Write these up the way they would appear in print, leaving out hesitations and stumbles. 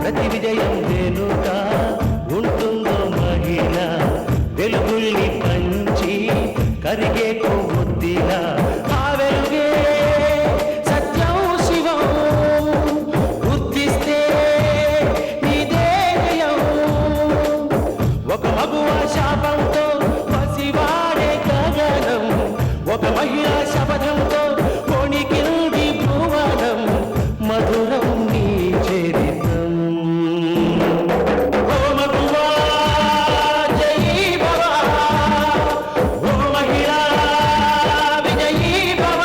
ప్రతి విజయం వెనుక ఉంటుందో మహిళ, వెలుగుల్ని పంచి కరిగే కొవ్వొత్తిలా. ఆ వెలుగే సత్యం శివం, గుర్తిస్తే నీదే జయం. ఒక మగువ శాపంతో పసివాడే గగనం, ఒక మహిళ శపథంతో కొణికింది భువనం. మధురం నీ చరితం. ఓ మగువా జయీ భవ, ఓ మహిళా విజయీ భవ.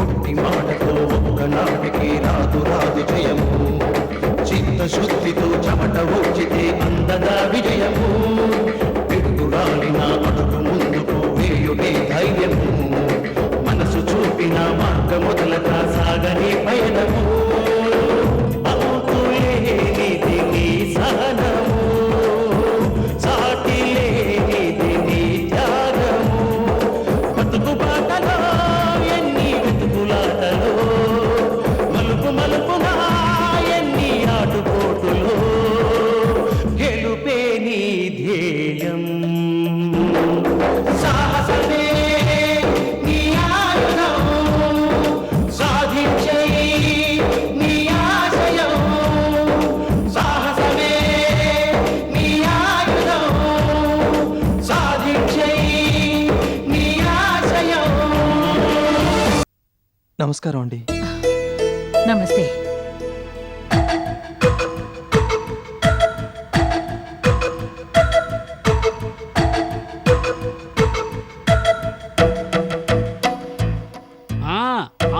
ఒట్టి మాటతో ఒక్కనాటికి రాదు రాదు జయము, చిత్తశుద్ధితో చెమట వచ్చితే అందదా విజయము. పిడుగురాలిన అడుగు ముందుకు వేయునే ధైర్యము, మనసు చూపిన మార్గ మొదలక సాగని పయనము. అంతులేనిది నీ సహనము, సాటి లేనిది నీ త్యాగము. బతుకు బాటలో ఎన్ని వెతుకులాటలో, మలుపు మలుపున ఎన్ని ఆటుపోటులో, గెలుపే నీ ధ్యేయం. సాహసమే నీ ఆయుధం, సాధించే నీ ఆశయం. సాహసమే నీ ఆయుధం, సాధించే నీ ఆశయం. నమస్కారం అండి. నమస్తే.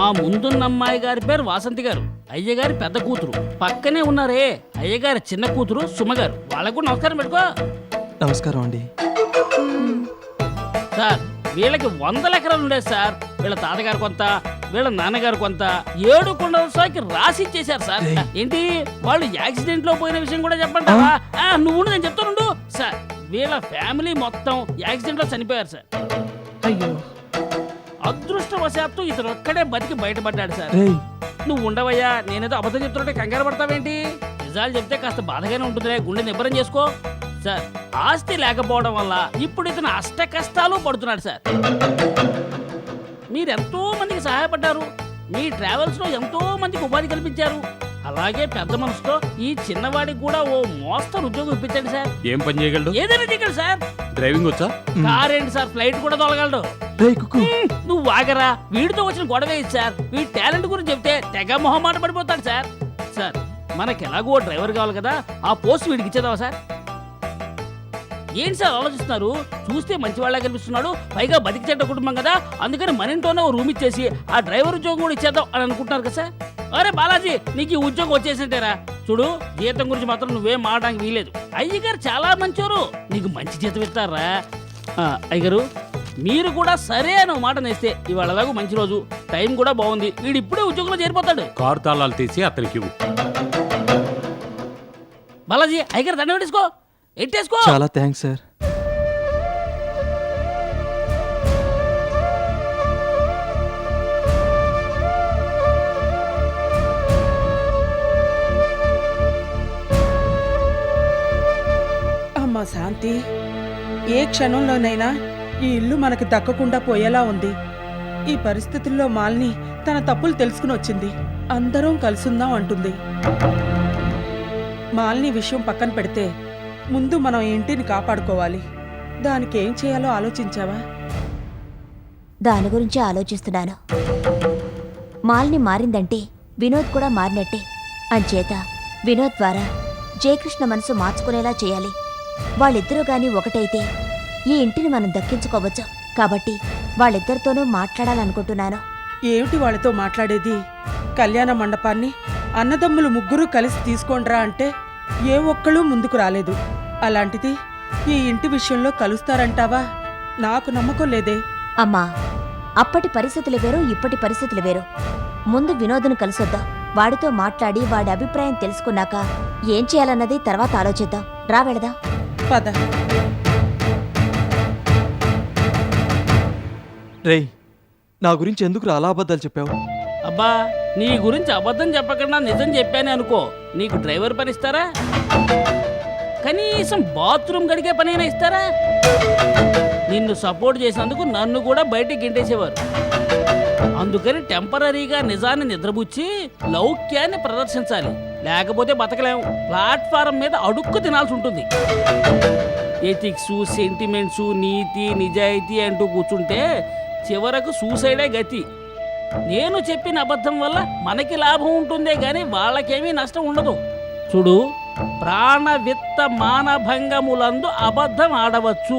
ఆ ముందున్న అమ్మాయి గారి పేరు వాసంతి గారు, అయ్యగారి పెద్ద కూతురు. పక్కనే ఉన్నారే అయ్యగారి చిన్న కూతురు సుమగారు, వాళ్ళకు నమస్కారం పెట్టుకో. నమస్కారం అండి. సార్ వీళ్ళకి 100 ఎకరాలు ఉండేది సార్. వీళ్ళ తాతగారు కొంత, వీళ్ళ నాన్నగారు కొంత, 7 కొండల సాకి రాసి ఇచ్చేశారు సార్. ఏంటి వాళ్ళు యాక్సిడెంట్ లో పోయిన విషయం కూడా చెప్పంటావా? నువ్వు నేను చెప్తానుండు సార్. వీళ్ళ ఫ్యామిలీ మొత్తం యాక్సిడెంట్ లో చనిపోయారు సార్. అయ్యో, అదృష్టవశాత్తు ఇతను ఒక్కడే బతికి బయటపడ్డాడు సార్. రేయ్, నువ్వు ఉండవయ్యా, నేనేదో అబద్ధం చెప్తుంటే కంగారు పడతావేంటి? నిజాలు చెప్తే కాస్త బాధగానే ఉంటుందిలే, గుండె నిబ్బరం చేసుకో. సార్ ఆస్తి లేకపోవడం వల్ల ఇప్పుడు ఇతను అష్ట కష్టాలు పడుతున్నాడు సార్. మీరెంతో మందికి సహాయపడ్డారు, మీ ట్రావెల్స్ లో ఎంతో మందికి ఉపాధి కల్పించారు. అలాగే పెద్ద మనసుతో ఈ చిన్నవాడికి కూడా ఓ మోస్తరు ఉద్యోగం ఇప్పించండి సార్. ఏం పని చేయగలడు? ఏదైనా చేయగలడు సార్. డ్రైవింగ్ వచ్చా? కార్ ఏంటి సార్, ఫ్లైట్ కూడా తొలగలడు. రేయ్ కుక్కు, నువ్వు వాగరా, వీడితో వచ్చిన గొడవ ఇది సార్. వీడి టాలెంట్ గురించి చెప్తే తెగ మొహమాట పడిపోతాడు సార్. సార్ మనకి ఎలాగో డ్రైవర్ కావాలి కదా, ఆ పోస్ట్ వీడికి ఇచ్చేద్దామా సార్? ఏంటి సార్ ఆలోచిస్తున్నారు? చూస్తే మంచివాళ్ళ కనిపిస్తున్నాడు, పైగా బతికి చెడ్డ కుటుంబం కదా, అందుకని మన ఇంట్లోనే ఓ రూమ్ ఇచ్చేసి ఆ డ్రైవర్ ఉద్యోగం కూడా ఇచ్చేద్దాం అని అనుకుంటున్నారు కదా సార్. అరే బాలాజీ, నీకు ఈ ఉద్యోగం వచ్చేసింటేరా. చూడు, జీతం గురించి మాత్రం నువ్వేం మారడానికి వీలేదు. అయ్యగారు చాలా మంచోరు, నీకు మంచి జీతం ఇస్తారా. అయ్యగారు మీరు కూడా సరే అని మాట నేస్తే ఇవాళ ఎలాగో మంచి రోజు, టైం కూడా బాగుంది, వీడు ఇప్పుడే ఉద్యోగంలో చేరిపోతాడు. కారు తాళాలు తీసి అతనికి ఇవ్వు. బాలాజీ అయ్యగారు దండ పెట్టేసుకో, ఎట్టేసుకో. చాలా థ్యాంక్స్ సార్. అమ్మా శాంతి, ఏ క్షణంలోనైనా ఈ ఇల్లు మనకు దక్కకుండా పోయేలా ఉంది. ఈ పరిస్థితుల్లో మాలిని తన తప్పులు తెలుసుకుని వచ్చింది. అందరం కలుసుందాం అంటుంది. మాలిని విషయం పక్కన పెడితే ముందు మనం ఇంటిని కాపాడుకోవాలి. దానికి ఏం చేయాలో ఆలోచించావా? దాని గురించి ఆలోచిస్తున్నాను. మాలిని మారిందంటే వినోద్ కూడా మారినట్టే. అంచేత వినోద్ ద్వారా జయకృష్ణ మనసు మార్చుకునేలా చేయాలి. వాళ్ళిద్దరూ గాని ఒకటైతే ఈ ఇంటిని మనం దక్కించుకోవచ్చు. కాబట్టి వాళ్ళిద్దరితోనూ మాట్లాడాలనుకుంటున్నాను. ఏమిటి వాళ్ళతో మాట్లాడేది? కళ్యాణ మండపాన్ని అన్నదమ్ములు ముగ్గురు కలిసి తీసుకోండ్రా అంటే ఏ ఒక్కళ్ళూ ముందుకు రాలేదు. అలాంటిది ఈ ఇంటి విషయంలో కలుస్తారంటావా? నాకు నమ్మకం లేదే. అమ్మా, అప్పటి పరిస్థితులు వేరు, ఇప్పటి పరిస్థితులు వేరు. ముందు వినోద్ను కలిసొద్దాం. వాడితో మాట్లాడి వాడి అభిప్రాయం తెలుసుకున్నాక ఏం చేయాలన్నది తర్వాత ఆలోచిద్దాం. రా వెళదాం. పద. రేయ్, నా గురించి ఎందుకు అలా అబద్ధాలు చెప్పావు? అబ్బా, నీ గురించి అబద్ధం చెప్పకుండా నిజం చెప్పానే అనుకో, నీకు డ్రైవర్ పని ఇస్తారా? కనీసం బాత్రూమ్ గడిగే పనైనా ఇస్తారా? నిన్ను సపోర్ట్ చేసినందుకు నన్ను కూడా బయటికి గింటేసేవారు. అందుకని టెంపరీగా నిజాన్ని నిద్రపుచ్చి లౌక్యాన్ని ప్రదర్శించాలి, లేకపోతే బతకలేము. ప్లాట్ఫారం మీద అడుక్కు తినాల్సి ఉంటుంది. ఎథిక్స్, సెంటిమెంట్స్, నీతి, నిజాయితీ అంటూ కూర్చుంటే చివరకు సూసైడే గతి. నేను చెప్పిన అబద్ధం వల్ల మనకి లాభం ఉంటుందే గాని వాళ్ళకేమీ నష్టం ఉండదు. చూడు, ప్రాణ విత్త మానభంగములందు అబద్ధం ఆడవచ్చు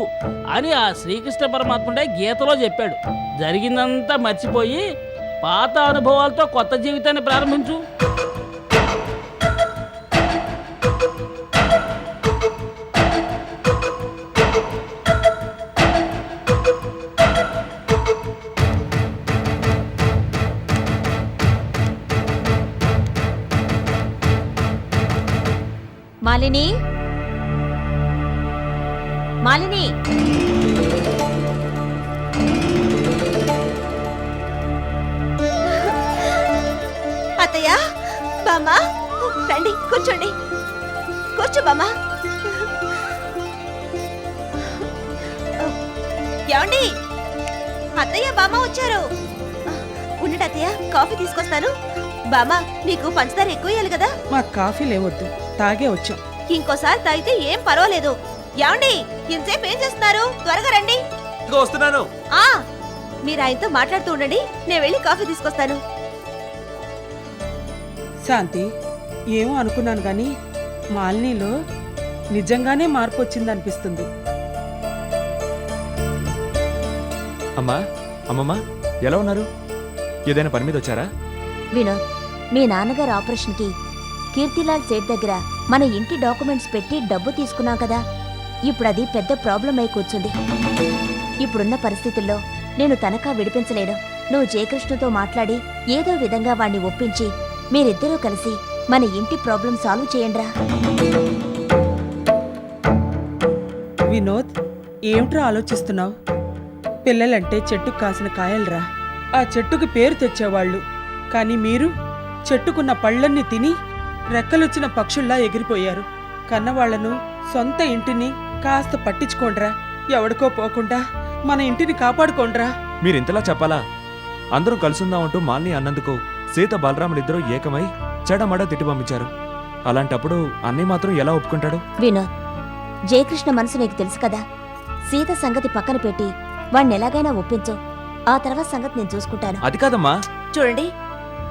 అని ఆ శ్రీకృష్ణ పరమాత్ముడే గీతలో చెప్పాడు. జరిగిందంతా మర్చిపోయి పాత అనుభవాలతో కొత్త జీవితాన్ని ప్రారంభించు. మాలిని, మాలిని, అత్తయ్య, బామ్మ, రండి కూర్చోండి. కూర్చో బామ్మ. ఏమండి, అత్తయ్య బామ్మ వచ్చారు. ఉండండి అత్తయ్య, కాఫీ తీసుకొస్తాను. బామ్మ, నీకు పంచదార ఎక్కువ వేయాలి కదా. మాకు కాఫీ లేవద్దు, తాగే వచ్చాం. ఇంకోసారి తాగితే ఏం పర్వాలేదు. ఏమండి, ఇంతసేపు ఏం చేస్తున్నారు? త్వరగా రండి. వస్తున్నాను. ఆ, మీరు ఆయనతో మాట్లాడుతూ ఉండండి, నేను వెళ్ళి కాఫీ తీసుకొస్తాను. శాంతి, ఏమో అనుకున్నాను గాని మాలినిలో నిజంగానే మార్పు వచ్చిందనిపిస్తుంది. అమ్మా, అమ్మమ్మ, ఎలా ఉన్నారు? ఏదైనా పని మీద వచ్చారా? వినోద్, మీ నాన్నగారు ఆపరేషన్కి కీర్తిలాల్ సేట్ దగ్గర మన ఇంటి డాక్యుమెంట్స్ పెట్టి డబ్బు తీసుకున్నాం కదా, ఇప్పుడు అది పెద్ద ప్రాబ్లం అయి కూర్చుంది. ఇప్పుడున్న పరిస్థితుల్లో నేను తనఖా విడిపించలేను. నువ్వు జయకృష్ణతో మాట్లాడి ఏదో విధంగా వాణ్ణి ఒప్పించి మీరిద్దరూ కలిసి మన ఇంటి ప్రాబ్లం సాల్వ్ చేయండిరా. వినోద్, ఏమిట్రా ఆలోచిస్తున్నావు? పిల్లలంటే చెట్టుకు కాసిన కాయలరా. ఆ చెట్టుకి పేరు తెచ్చేవాళ్ళు. కానీ మీరు చెట్టుకున్న పళ్ళన్నీ తిని రెక్కలొచ్చిన పక్షుల్లా ఎగిరిపోయారు. కన్నవాళ్లను, సొంత ఇంటిని కాస్త పట్టించుకోండ్రా. ఎవడికో పోకుండా మన ఇంటిని కాపాడుకోండ్రా. మీరింతలా చెప్పాలా? అందరూ కలుసుందామంటూ మాలిని అన్నందుకు సీత బలరాములిద్దరూ ఏకమై చెడమడ తిట్టి పంపించారు. అలాంటప్పుడు అన్నయ్య మాత్రం ఎలా ఒప్పుకుంటాడు? వినోద్, జయకృష్ణ మనసు నీకు తెలుసు కదా. సీత సంగతి పక్కన పెట్టి వాణ్ణి ఎలాగైనా ఒప్పించు. ఆ తర్వాత సంగతి నేను చూసుకుంటాను. అది కాదమ్మా. చూడండి,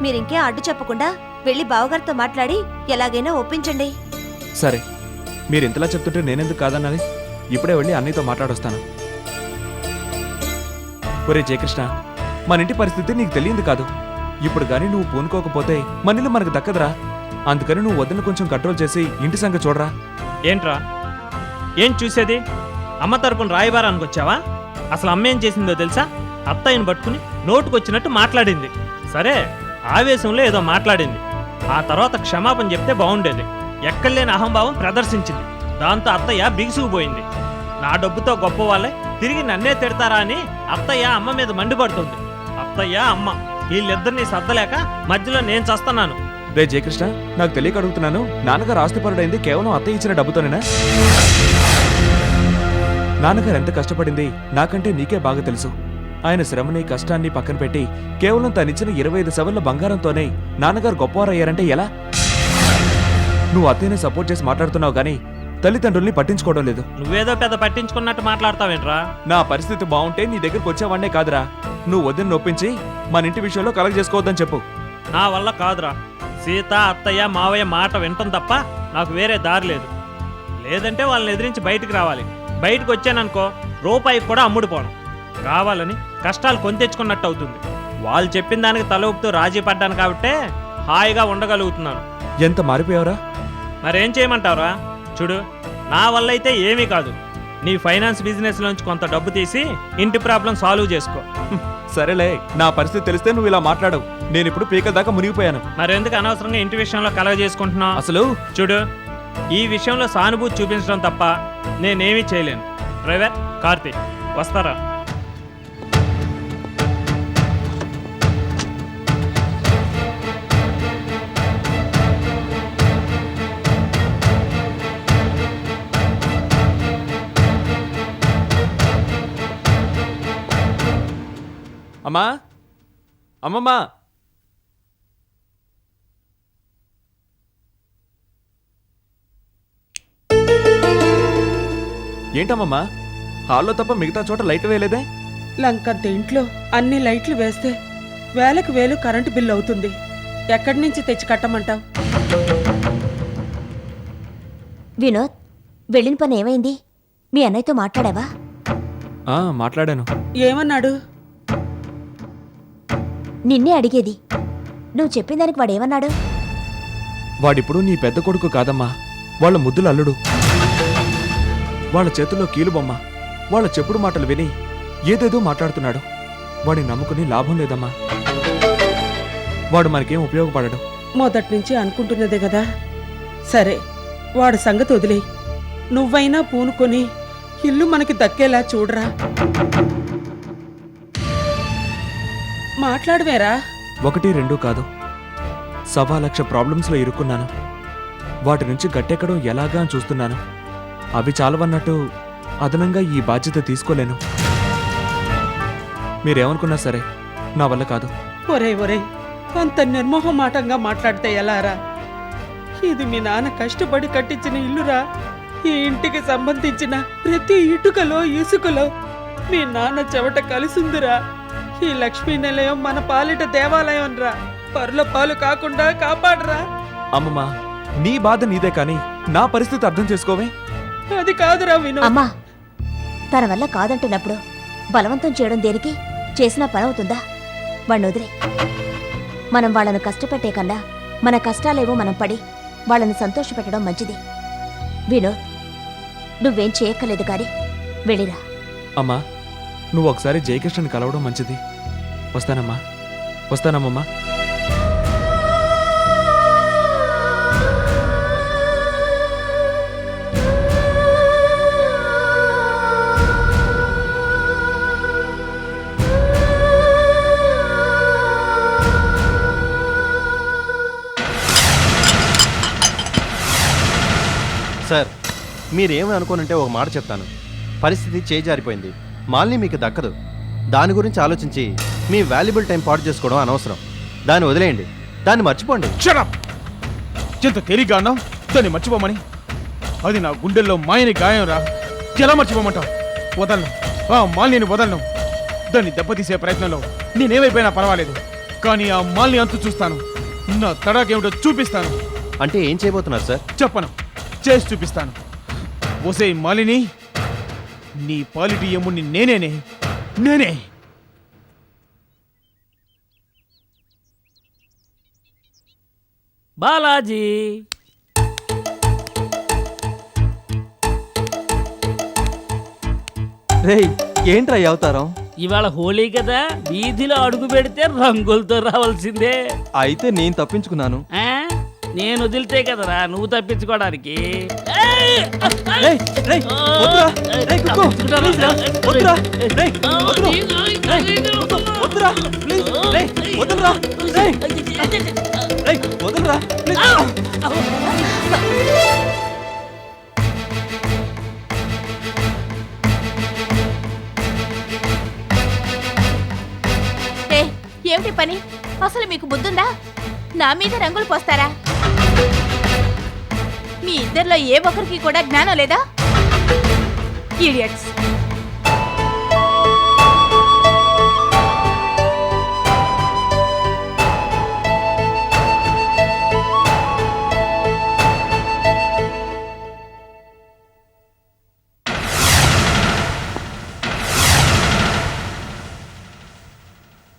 మీరింకే అడ్డు చెప్పకుండా వెళ్ళి బావగారితో మాట్లాడి ఎలాగైనా ఒప్పించండి. సరే, మీరింతలా చెప్తుంటే నేనెందుకు కాదన్నది? ఇప్పుడే వెళ్ళి అన్నయ్యతో మాట్లాడొస్తాను. ఒరే జయకృష్ణ, మన ఇంటి పరిస్థితి నీకు తెలియంది కాదు. ఇప్పుడు గానీ నువ్వు పూనుకోకపోతే మన ఇల్లు మనకు దక్కదురా. అందుకని నువ్వు వదిన కొంచెం కంట్రోల్ చేసి ఇంటి సంగతి చూడరా. ఏంట్రా, ఏం చూసేది? అమ్మ తరపున రాయబారానికి వచ్చావా? అసలు అమ్మ ఏం చేసిందో తెలుసా? అత్తయ్యని పట్టుకుని నోటుకొచ్చినట్టు మాట్లాడింది. సరే, ఆవేశంలో ఏదో మాట్లాడింది. ఆ తర్వాత క్షమాపణ చెప్తే బాగుండేది. ఎక్కడలేని అహంభావం ప్రదర్శించింది. దాంతో అత్తయ్య బిగుసుకుపోయింది. నా డబ్బుతో గొప్ప వాళ్ళే తిరిగి నన్నే తిడతారా అని అత్తయ్య అమ్మ మీద మండిపడుతుంది. అత్తయ్య, అమ్మ వీళ్ళిద్దరినీ సర్దలేక మధ్యలో నేను చస్తున్నాను. రే జయకృష్ణ, నాకు తెలియక అడుగుతున్నాను. నాన్నగారు ఆస్తిపరుడైంది కేవలం అత్తయ్య ఇచ్చిన డబ్బుతోనేనా? నాన్నగారు ఎంత కష్టపడింది నాకంటే నీకే బాగా తెలుసు. ఆయన శ్రమని, కష్టాన్ని పక్కన పెట్టి కేవలం తనిచ్చిన 25 సవర్ల బంగారంతోనే నాన్నగారు గొప్పవారయ్యారంటే ఎలా? నువ్వు అత్తయ్యని సపోర్ట్ చేసి మాట్లాడుతున్నావు గానీ తల్లిదండ్రుల్ని పట్టించుకోవడం లేదు. నువ్వేదో పెద్ద పట్టించుకున్నట్టు మాట్లాడతావేంట్రా? నా పరిస్థితి బాగుంటే నీ దగ్గరకు వచ్చేవాడినే కాదురా. నువ్వు వదిన నొప్పించి మన ఇంటి విషయంలో కలగ చేసుకోవద్దని చెప్పు. నా వల్ల కాదురా. సీత, అత్తయ్య, మావయ్య మాట వింటం తప్ప నాకు వేరే దారి లేదు. లేదంటే వాళ్ళని ఎదిరించి బయటికి రావాలి. బయటకు వచ్చాననుకో రూపాయికి కూడా అమ్ముడుపోను. కావాలని కష్టాలు కొని తెచ్చుకున్నట్టు అవుతుంది. వాళ్ళు చెప్పిన దానికి తల ఊపుతూ రాజీ పడ్డాను కాబట్టే హాయిగా ఉండగలుగుతున్నాను. ఎంత మారిపోయావురా? మరేం చేయమంటావురా? చూడు, నా వల్ల అయితే ఏమీ కాదు. నీ ఫైనాన్స్ బిజినెస్ నుంచి కొంత డబ్బు తీసి ఇంటి ప్రాబ్లం సాల్వ్ చేసుకో. సరేలే, నా పరిస్థితి తెలిస్తే నువ్వు ఇలా మాట్లాడవు. నేను ఇప్పుడు పీకల దాకా మునిగిపోయాను. మరెందుకు అనవసరంగా ఇంటి విషయంలో కలగ చేసుకుంటున్నావు? అసలు చూడు, ఈ విషయంలో సానుభూతి చూపించడం తప్ప నేనేమీ చేయలేను. డ్రైవర్ కార్తీక్ వస్తారా? అమ్మా, అమ్మమ్మా, ఏంటమ్మమ్మా హాల్లో తప్ప మిగతా చోట లైట్ వేయలేదే? లంకంత ఇంట్లో అన్ని లైట్లు వేస్తే వేలకు వేలు కరెంటు బిల్లు అవుతుంది. ఎక్కడి నుంచి తెచ్చి కట్టమంటావు? వినోద్, వెళ్ళిన పని ఏమైంది? మీ అన్నయ్యతో మాట్లాడావా? మాట్లాడాను. ఏమన్నాడు? నిన్నే అడిగేది. నువ్వు చెప్పిన దానికి వాడేమన్నాడు? వాడిప్పుడు నీ పెద్ద కొడుకు కాదమ్మా, వాళ్ళ ముద్దుల అల్లుడు. వాళ్ళ చేతుల్లో కీలుబొమ్మ. వాళ్ళ చెప్పుడు మాటలు విని ఏదేదో మాట్లాడుతున్నాడు. వాడిని నమ్ముకుని లాభం లేదమ్మా. వాడు మనకేం ఉపయోగపడడు. మొదటి నుంచి అనుకుంటున్నదే కదా. సరే, వాడి సంగతి వదిలే. నువ్వైనా పూనుకొని ఇల్లు మనకి దక్కేలా చూడరా. మాట్లాడవేరా? 1, 2 కాదు, 1,00,000 ప్రాబ్లమ్స్లో ఇరుక్కున్నాను. వాటి నుంచి గట్టెక్కడం ఎలాగా అని చూస్తున్నాను. అవి చాలవన్నట్టు అదనంగా ఈ బాధ్యత తీసుకోలేను. మీరేమనుకున్నా సరే నా వల్ల కాదు. ఒరే ఒరే, అంత నిర్మోహమాటంగా మాట్లాడితే ఎలారా? ఇది మీ నాన్న కష్టపడి కట్టించిన ఇల్లురా. ఈ ఇంటికి సంబంధించిన ప్రతి ఇటుకలో ఇసుకలో మీ నాన్న చెమట కలిసిందిరా. ఈ లక్ష్మీ నిలయం మన పాలిట దేవాలయం రా. పరుల పాలు కాకుండా కాపాడరా. అమ్మమ్మా, నీ బాధ నీదే కానీ నా పరిస్థితి అర్థం చేసుకోవే. అది కాదురా వినోద్. అమ్మా, తన వల్ల కాదంటున్నప్పుడు బలవంతం చేయడం దేనికి? చేసినా పని అవుతుందా? వాడిని వదిలే. మనం వాళ్ళను కష్టపెట్టే కన్నా మన కష్టాలేవో మనం పడి వాళ్ళని సంతోషపెట్టడం మంచిది. వినోద్, నువ్వేం చేయక్కర్లేదు కానీ వెళ్ళిరా. అమ్మా, నువ్వు ఒకసారి జయకృష్ణని కలవడం మంచిది. వస్తానమ్మా, వస్తానమ్మమ్మా. సార్, మీరేమని అనుకోనంటే ఒక మాట చెప్తాను. పరిస్థితి చేజారిపోయింది. మాల్ని మీకు దక్కదు. దాని గురించి ఆలోచించి మీ వాల్యుబుల్ టైం పాటు చేసుకోవడం అనవసరం. దాన్ని వదిలేయండి, దాన్ని మర్చిపోండి. ఎంత తేలిగ్గా అన్నావు దాన్ని మర్చిపోమని? అది నా గుండెల్లో మాయని గాయం రా. ఎలా మర్చిపోమంటావు? వదలను, ఆ మాల్ని వదలను. దాన్ని దెబ్బతీసే ప్రయత్నంలో నేనేమైపోయినా పర్వాలేదు, కానీ ఆ మాల్ని అంతు చూస్తాను. నా తడాకేమిటో చూపిస్తాను. అంటే ఏం చేయబోతున్నారు సార్? చెప్పను, చేసి చూపిస్తాను. ఓసే మాలిని, నీ పాలిటి ఎమ్ముని నేనే. బాలాజీ, రేయ్, ఏంట్రా ఈ అవతారం? ఇవాళ హోలీ కదా, వీధిలో అడుగు పెడితే రంగులతో రావాల్సిందే. అయితే నేను తప్పించుకున్నాను. ఆ? నేను వదిలితే కదరా నువ్వు తప్పించుకోవడానికి. రేయ్, రేయ్, వద్దురా. రేయ్, కుక్కో, ప్లీజ్ రా, వద్దురా. రేయ్, వద్దురా. వద్దురా, ప్లీజ్. రేయ్, వదలరా. రేయ్, రేయ్, వదలరా, ప్లీజ్. ఏమిటి పని? అసలు మీకు బుద్ధుందా? నా మీద రంగులు పోస్తారా? మీ ఇద్దరిలో ఏ ఒక్కరికి కూడా జ్ఞానం లేదా? ఇడియట్స్.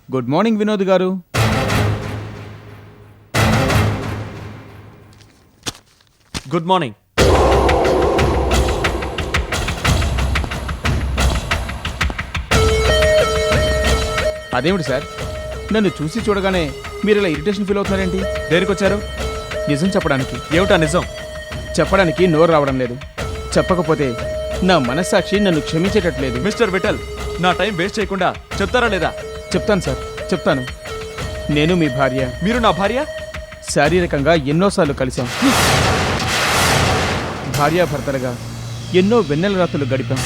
గుడ్ మార్నింగ్ వినోద్ గారు. Good morning. అదేమిటి సార్, నన్ను చూసి చూడగానే మీరు ఇలా ఇరిటేషన్ ఫీల్ అవుతున్నారేంటి? దేనికొచ్చారు? నిజం చెప్పడానికి. ఏమిటా నిజం? చెప్పడానికి నోరు రావడం లేదు. చెప్పకపోతే నా మనస్సాక్షి నన్ను క్షమించేటట్లేదు. మిస్టర్ విఠల్, నా టైం వేస్ట్ చేయకుండా చెప్తారా లేదా? చెప్తాను సార్, చెప్తాను. నేను మీ భార్య. మీరు నా భార్య? శారీరకంగా ఎన్నోసార్లు కలిశాం. భార్యాభర్తలుగా ఎన్నో వెన్నెల రాత్రులు గడిపాం.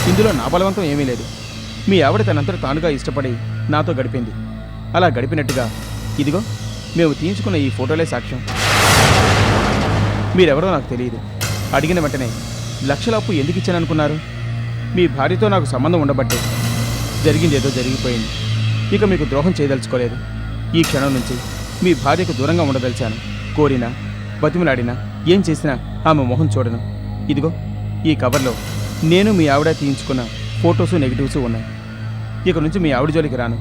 ఇందులో నా బలవంతం ఏమీ లేదు. మీ ఆవిడ తనంతట తానుగా ఇష్టపడి నాతో గడిపింది. అలా గడిపినట్టుగా ఇదిగో మేము తీయించుకున్న ఈ ఫోటోలే సాక్ష్యం. మీరెవరో నాకు తెలియదు. అడిగిన వెంటనే లక్షల అప్పు ఎందుకు ఇచ్చాననుకున్నారు? మీ భార్యతో నాకు సంబంధం ఉండబట్టే. జరిగిందేదో జరిగిపోయింది. ఇక మీకు ద్రోహం చేయదలుచుకోలేదు. ఈ క్షణం నుంచి మీ భార్యకు దూరంగా ఉండదలిచాను. కోరినా బతిమలాడినా ఏం చేసినా ఆమె మొహం చూడను. ఇదిగో ఈ కవర్లో నేను మీ ఆవిడ తీయించుకున్న ఫొటోసు నెగిటివ్స్ ఉన్నాయి. ఇక నుంచి మీ ఆవిడ జోలికి రాను.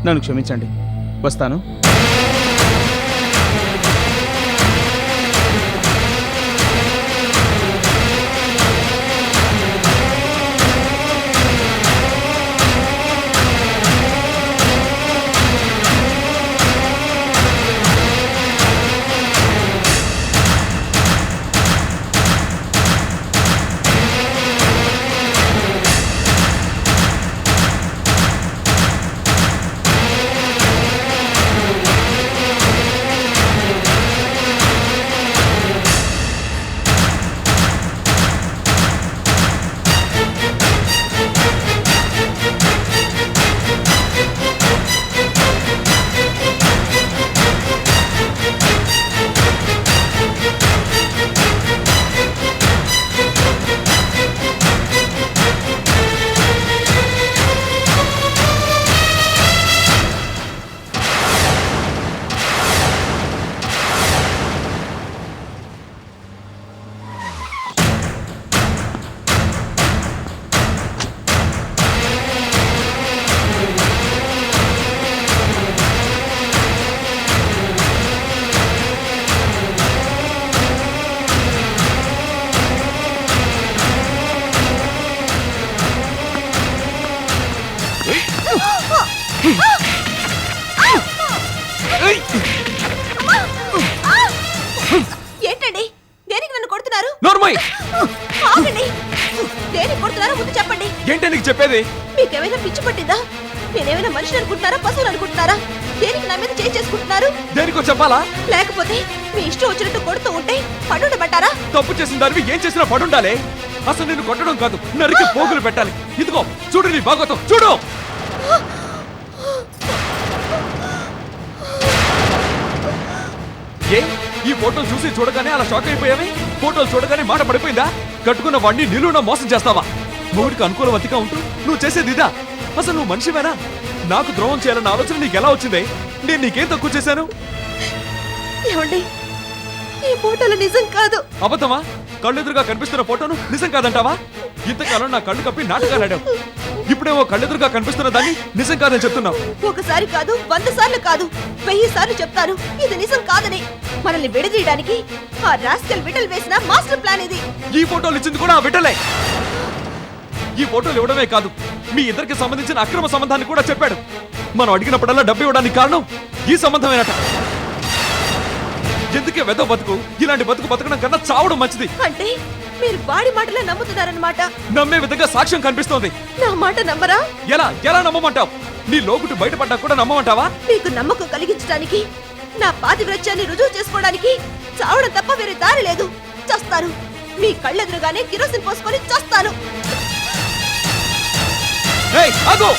నన్ను క్షమించండి. వస్తాను. ఏంటండి, దేనికి నన్ను కొడుతున్నారు? నోర్మై! ఆగండి, దేనికి కొడుతున్నారో ముందు చెప్పండి. ఏంటే నీకు చెప్పేది? మీకేమైనా పిచ్చి పట్టిందా? నేనేమైనా మనిషిని అనుకుంటున్నారా, పశువులు అనుకుంటున్నారా? దేనికి నా మీద చేయి చేసుకుంటున్నారు? దేనికో చెప్పాలా? లేకపోతే మీ ఇష్టం వచ్చినట్టు కొడుతూ ఉంటే పడుండమంటారా? తప్పు చేసిన దానివి ఏం చేసినా పడుండాలి. అసలు నిన్ను కొట్టడం కాదు, నరికి పోగులు పెట్టాలి. ఇదిగో చూడు నీ భాగవతం, చూడు. ఏ ఈ ఫోటోలు చూసి చూడగానే అలా షాక్ అయిపోయావి? ఫోటోలు చూడగానే మాట పడిపోయిందా? కట్టుకున్న వాడిని నిలువున మోసం చేస్తావా? మొగుడికి అనుకూలవతిగా ఉంటూ నువ్వు చేసేది ఇదా? అసలు నువ్వు మనిషివేనా? నాకు ద్రోహం చేయాలన్న ఆలోచన నీకు ఎలా వచ్చింది? నేను నీకేం తక్కువ చేశాను? ఏమండి, ఈ ఫోటోలు నిజం కాదు. అబద్ధమా? కళ్ళెదురుగా కనిపిస్తున్న ఫోటోను నిజం కాదంటావా? ఇంతకాలం నా కళ్ళు కప్పి నాటకాలు ఆడావు. ఇప్పుడేమో కళ్ళెదురుగా కనిపిస్తున్న దాన్ని నిజం కాదని చెప్తున్నావు. ఒకసారి కాదు, 100 సార్లు కాదు, 1000 సార్లు చెప్తాను ఇది నిజం కాదని. మనల్ని విడదీయడానికి ఆ రాస్కల్ విటల్ వేసిన మాస్టర్ ప్లాన్ ఇది. ఈ ఫోటోలు ఇచ్చింది కూడా ఆ విటలే. ఈ ఫోటోలు ఇవ్వడమే కాదు, మీ ఇద్దరికి సంబంధించిన అక్రమ సంబంధాన్ని కూడా చెప్పాడు. మనం అడిగినప్పుడల్లా డబ్బు ఇవ్వడానికి కారణం ఈ సంబంధమేనట. ఎందుకే వెదో బతుకు? ఇలాంటి బతుకు బతకడం కన్నా చావడం మంచిది. అంటే మీరు వాడి మాటలే నమ్ముతున్నారన్నమాట. నమ్మే విధంగా సాక్ష్యం కనిపిస్తోంది. నా మాట నమ్మరా? ఎలా ఎలా నమ్మమంటావు? నీ లోకుటి బయటపడ్డా కూడా నమ్మమంటావా? మీకు నమ్మకం కలిగించడానికి, నా పాతివ్రత్యాన్ని రుజువు చేసుకోవడానికి చావడం తప్ప వేరే దారి లేదు. చస్తాను. మీ కళ్ళెదురుగానే కిరోసిన్ పోసుకొని చస్తాను. ఏయ్, ఆగు!